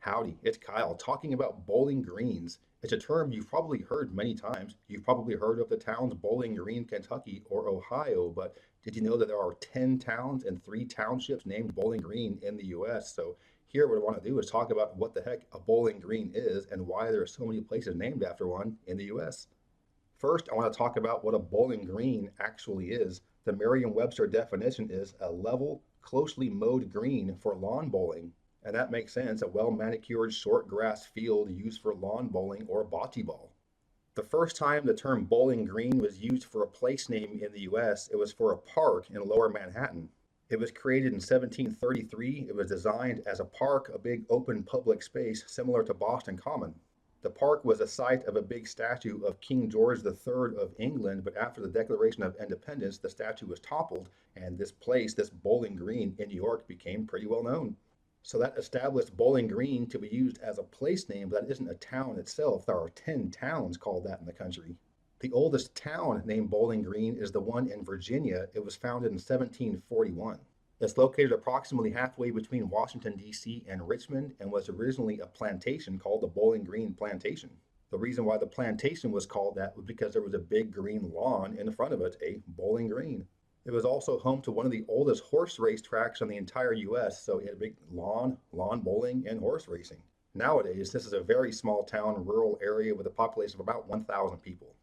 Howdy, it's Kyle talking about Bowling Greens. It's a term you've probably heard many times. You've probably heard of the towns Bowling Green, Kentucky, or Ohio, but did you know that there are 10 towns and 3 townships named Bowling Green in the US? So, here, what I want to do is talk about what the heck a Bowling Green is and why there are so many places named after one in the US. First, I want to talk about what a bowling green actually is. The Merriam-Webster definition is a level, closely mowed green for lawn bowling. And that makes sense, a well-manicured short grass field used for lawn bowling or bocce ball. The first time the term Bowling Green was used for a place name in the US, it was for a park in Lower Manhattan. It was created in 1733. It was designed as a park, a big open public space similar to Boston Common. The park was the site of a big statue of King George III of England, but after the Declaration of Independence, the statue was toppled, and this place, this Bowling Green in New York, became pretty well known. So that established Bowling Green to be used as a place name, but that isn't a town itself. There are 10 towns called that in the country. The oldest town named Bowling Green is the one in Virginia. It was founded in 1741. It's located approximately halfway between Washington, D.C. and Richmond and was originally a plantation called the Bowling Green Plantation. The reason why the plantation was called that was because there was a big green lawn in front of it, a bowling green. It was also home to one of the oldest horse race tracks in the entire US, so it had a big lawn bowling, and horse racing. Nowadays, this is a very small town, rural area with a population of about 1,000 people.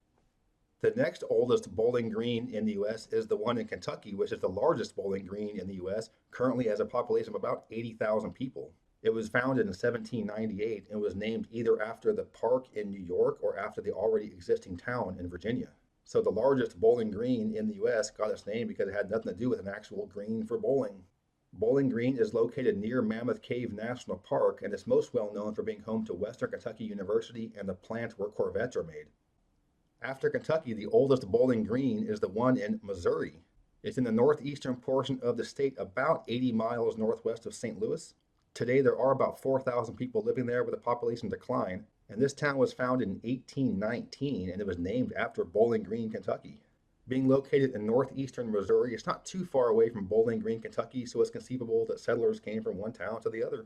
The next oldest bowling green in the US is the one in Kentucky, which is the largest bowling green in the US, currently has a population of about 80,000 people. It was founded in 1798 and was named either after the park in New York or after the already existing town in Virginia. So the largest bowling green in the US got its name because it had nothing to do with an actual green for bowling. Bowling Green is located near Mammoth Cave National Park and is most well known for being home to Western Kentucky University and the plant where Corvettes are made. After Kentucky, the oldest bowling green is the one in Missouri. It's in the northeastern portion of the state, about 80 miles northwest of St. Louis. Today, there are about 4,000 people living there with a population decline, and this town was founded in 1819 and it was named after Bowling Green, Kentucky. Being located in northeastern Missouri, it's not too far away from Bowling Green, Kentucky, so it's conceivable that settlers came from one town to the other.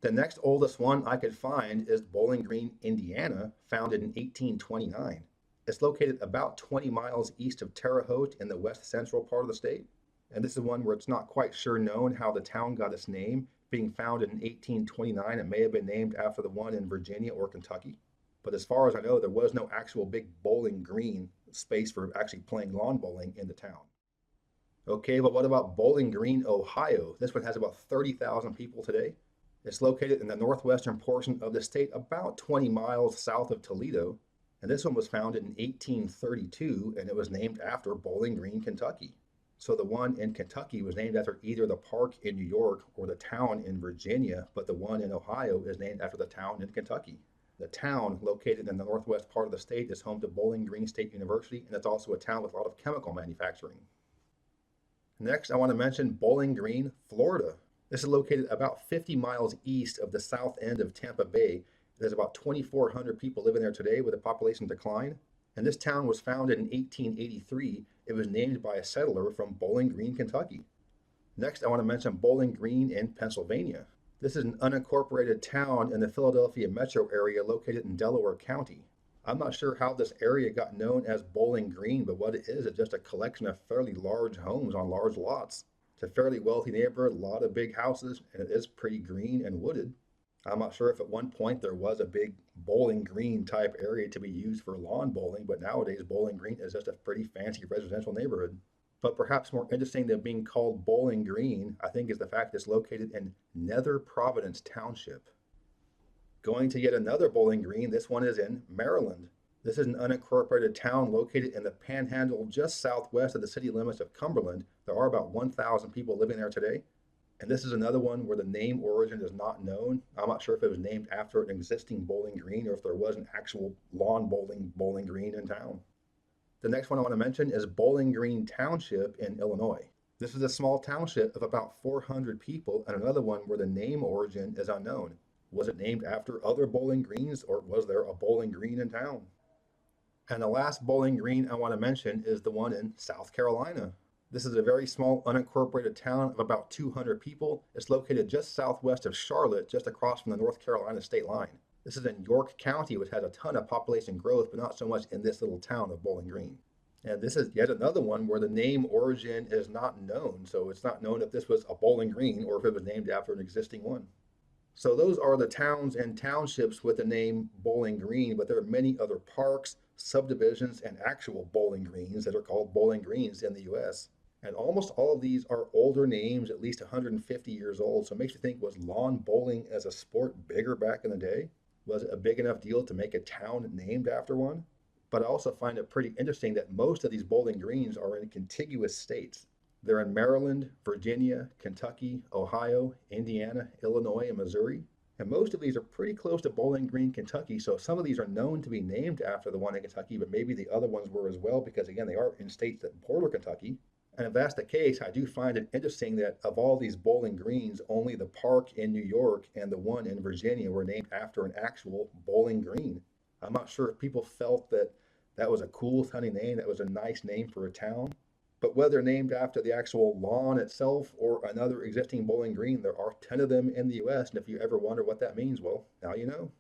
The next oldest one I could find is Bowling Green, Indiana, founded in 1829. It's located about 20 miles east of Terre Haute in the west central part of the state. And this is one where it's not quite sure known how the town got its name. Being founded in 1829, it may have been named after the one in Virginia or Kentucky. But as far as I know, there was no actual big bowling green space for actually playing lawn bowling in the town. Okay, but what about Bowling Green, Ohio? This one has about 30,000 people today. It's located in the northwestern portion of the state, about 20 miles south of Toledo. And this one was founded in 1832 and it was named after Bowling Green, Kentucky. So the one in Kentucky was named after either the park in New York or the town in Virginia, but the one in Ohio is named after the town in Kentucky. The town, located in the northwest part of the state, is home to Bowling Green State University, and it's also a town with a lot of chemical manufacturing. Next, I want to mention Bowling Green, Florida. This is located about 50 miles east of the south end of Tampa Bay. There's about 2,400 people living there today with a population decline. And this town was founded in 1883. It was named by a settler from Bowling Green, Kentucky. Next, I want to mention Bowling Green in Pennsylvania. This is an unincorporated town in the Philadelphia metro area located in Delaware County. I'm not sure how this area got known as Bowling Green, but what it is just a collection of fairly large homes on large lots. It's a fairly wealthy neighborhood, a lot of big houses, and it is pretty green and wooded. I'm not sure if at one point there was a big Bowling Green type area to be used for lawn bowling, but nowadays Bowling Green is just a pretty fancy residential neighborhood. But perhaps more interesting than being called Bowling Green, I think, is the fact it's located in Nether Providence Township. Going to yet another Bowling Green, this one is in Maryland. This is an unincorporated town located in the panhandle just southwest of the city limits of Cumberland. There are about 1,000 people living there today. And this is another one where the name origin is not known. I'm not sure if it was named after an existing bowling green or if there was an actual lawn bowling green in town. The next one I want to mention is Bowling Green Township in Illinois. This is a small township of about 400 people and another one where the name origin is unknown. Was it named after other bowling greens or was there a bowling green in town? And the last bowling green I want to mention is the one in South Carolina. This is a very small unincorporated town of about 200 people. It's located just southwest of Charlotte, just across from the North Carolina state line. This is in York County, which has a ton of population growth, but not so much in this little town of Bowling Green. And this is yet another one where the name origin is not known. So it's not known if this was a Bowling Green or if it was named after an existing one. So those are the towns and townships with the name Bowling Green, but there are many other parks, subdivisions, and actual bowling greens that are called Bowling Greens in the US. And almost all of these are older names, at least 150 years old. So it makes you think, was lawn bowling as a sport bigger back in the day? Was it a big enough deal to make a town named after one? But I also find it pretty interesting that most of these bowling greens are in contiguous states. They're in Maryland, Virginia, Kentucky, Ohio, Indiana, Illinois, and Missouri. And most of these are pretty close to Bowling Green, Kentucky. So some of these are known to be named after the one in Kentucky, but maybe the other ones were as well, because again, they are in states that border Kentucky. And if that's the case, I do find it interesting that of all these bowling greens, only the park in New York and the one in Virginia were named after an actual bowling green. I'm not sure if people felt that that was a cool sounding name, that was a nice name for a town. But whether named after the actual lawn itself or another existing bowling green, there are 10 of them in the US. And if you ever wonder what that means, well, now you know.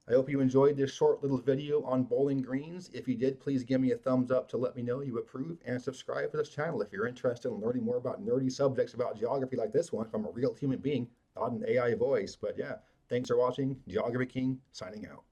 I hope you enjoyed this short little video on bowling greens. If you did, please give me a thumbs up to let me know you approve, and subscribe to this channel if you're interested in learning more about nerdy subjects about geography like this one from a real human being, not an AI voice. But yeah, thanks for watching. Geography King signing out.